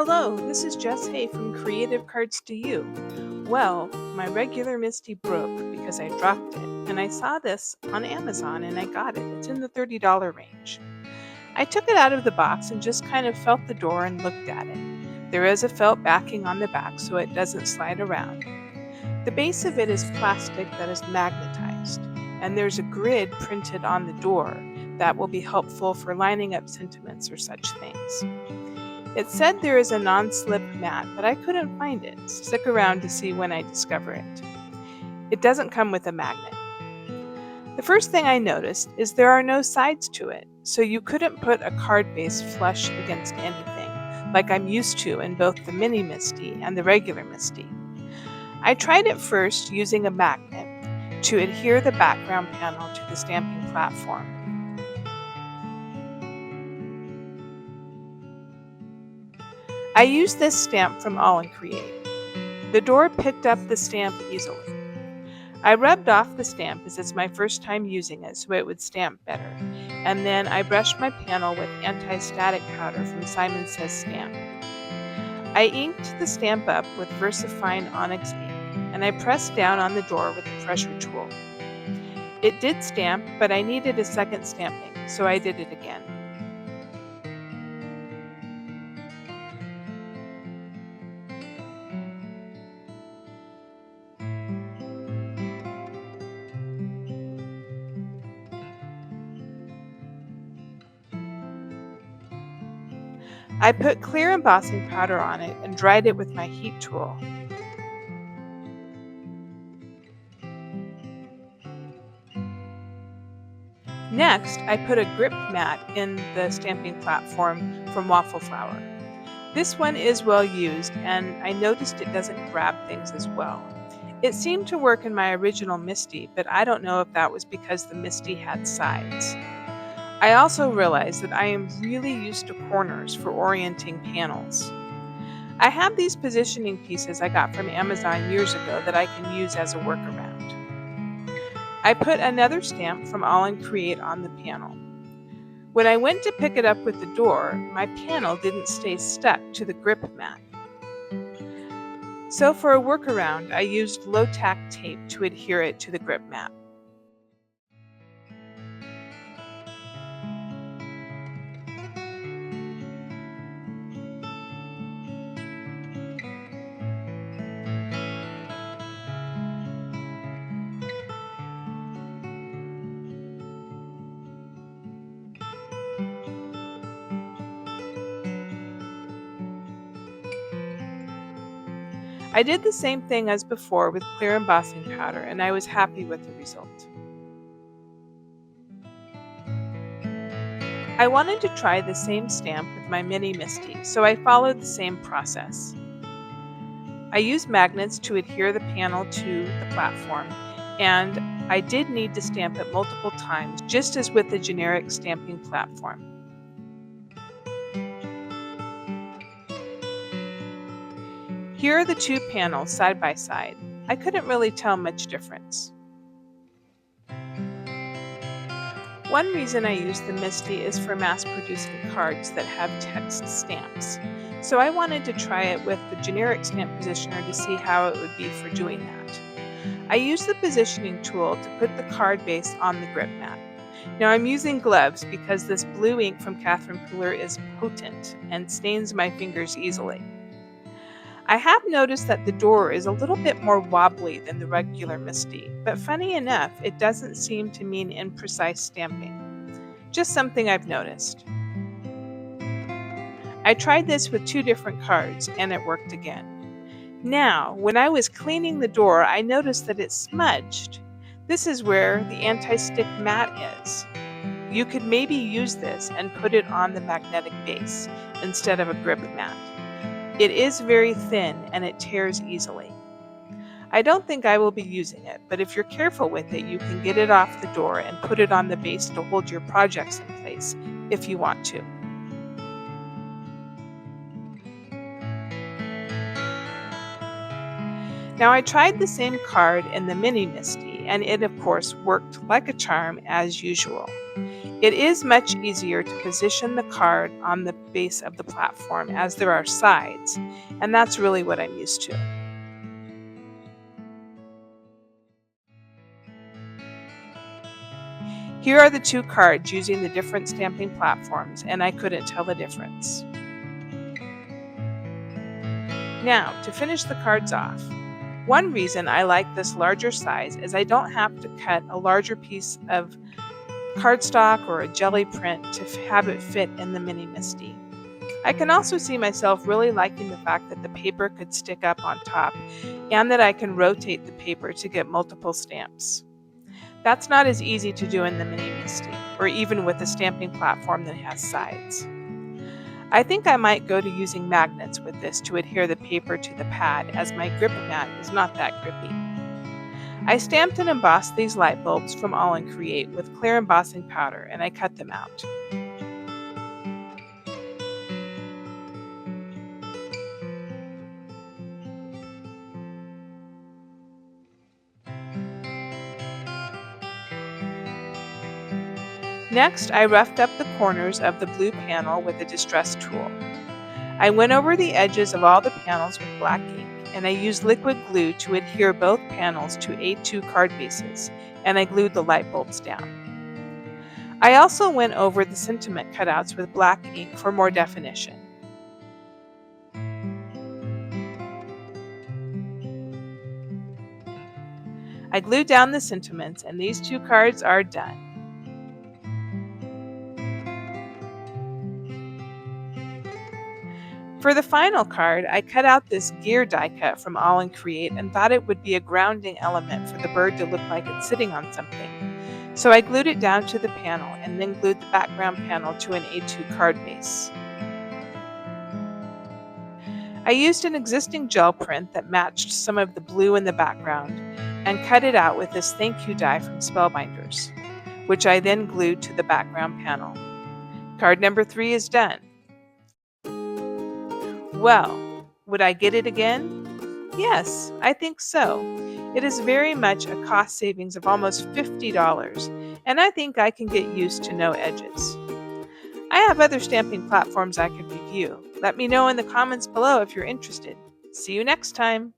Hello, this is Jess Hay from Creative Cards to You. Well, my regular Misti broke because I dropped it, and I saw this on Amazon and I got it. It's in the $30 range. I took it out of the box and just kind of felt the door and looked at it. There is a felt backing on the back so it doesn't slide around. The base of it is plastic that is magnetized, and there's a grid printed on the door that will be helpful for lining up sentiments or such things. It said there is a non-slip mat, but I couldn't find it. Stick around to see when I discover it. It doesn't come with a magnet. The first thing I noticed is there are no sides to it, so you couldn't put a card base flush against anything, like I'm used to in both the mini Misti and the regular Misti. I tried it first using a magnet to adhere the background panel to the stamping platform. I used this stamp from All and Create. The door picked up the stamp easily. I rubbed off the stamp as it's my first time using it so it would stamp better, and then I brushed my panel with anti-static powder from Simon Says Stamp. I inked the stamp up with VersaFine Onyx ink, and I pressed down on the door with the pressure tool. It did stamp, but I needed a second stamping, so I did it again. I put clear embossing powder on it and dried it with my heat tool. Next, I put a grip mat in the stamping platform from Waffle Flower. This one is well used, and I noticed it doesn't grab things as well. It seemed to work in my original Misti, but I don't know if that was because the Misti had sides. I also realized that I am really used to corners for orienting panels. I have these positioning pieces I got from Amazon years ago that I can use as a workaround. I put another stamp from All and Create on the panel. When I went to pick it up with the door, my panel didn't stay stuck to the grip mat. So for a workaround, I used low-tack tape to adhere it to the grip mat. I did the same thing as before with clear embossing powder, and I was happy with the result. I wanted to try the same stamp with my mini Misti, so I followed the same process. I used magnets to adhere the panel to the platform, and I did need to stamp it multiple times, just as with the generic stamping platform. Here are the two panels side by side. I couldn't really tell much difference. One reason I use the Misti is for mass-producing cards that have text stamps. So I wanted to try it with the generic stamp positioner to see how it would be for doing that. I used the positioning tool to put the card base on the grip mat. Now I'm using gloves because this blue ink from Catherine Pooler is potent and stains my fingers easily. I have noticed that the door is a little bit more wobbly than the regular Misti, but funny enough, it doesn't seem to mean imprecise stamping. Just something I've noticed. I tried this with two different cards, and it worked again. Now, when I was cleaning the door, I noticed that it smudged. This is where the anti-stick mat is. You could maybe use this and put it on the magnetic base instead of a grip mat. It is very thin and it tears easily. I don't think I will be using it, but if you're careful with it, you can get it off the door and put it on the base to hold your projects in place if you want to. Now I tried the same card in the mini Misti, and it of course worked like a charm as usual. It is much easier to position the card on the base of the platform as there are sides, and that's really what I'm used to. Here are the two cards using the different stamping platforms, and I couldn't tell the difference. Now, to finish the cards off, one reason I like this larger size is I don't have to cut a larger piece of cardstock or a jelly print to have it fit in the mini Misty. I can also see myself really liking the fact that the paper could stick up on top and that I can rotate the paper to get multiple stamps. That's not as easy to do in the mini Misty, or even with a stamping platform that has sides. I think I might go to using magnets with this to adhere the paper to the pad, as my grip mat is not that grippy. I stamped and embossed these light bulbs from All in Create with clear embossing powder, and I cut them out. Next, I roughed up the corners of the blue panel with a distress tool. I went over the edges of all the panels with black ink, and I used liquid glue to adhere both panels to A2 card bases, and I glued the light bulbs down. I also went over the sentiment cutouts with black ink for more definition. I glued down the sentiments, and these two cards are done. For the final card, I cut out this gear die cut from All in Create and thought it would be a grounding element for the bird to look like it's sitting on something. So I glued it down to the panel and then glued the background panel to an A2 card base. I used an existing gel print that matched some of the blue in the background and cut it out with this thank you die from Spellbinders, which I then glued to the background panel. Card number 3 is done. Well, would I get it again? Yes, I think so. It is very much a cost savings of almost $50, and I think I can get used to no edges. I have other stamping platforms I could review. Let me know in the comments below if you're interested. See you next time!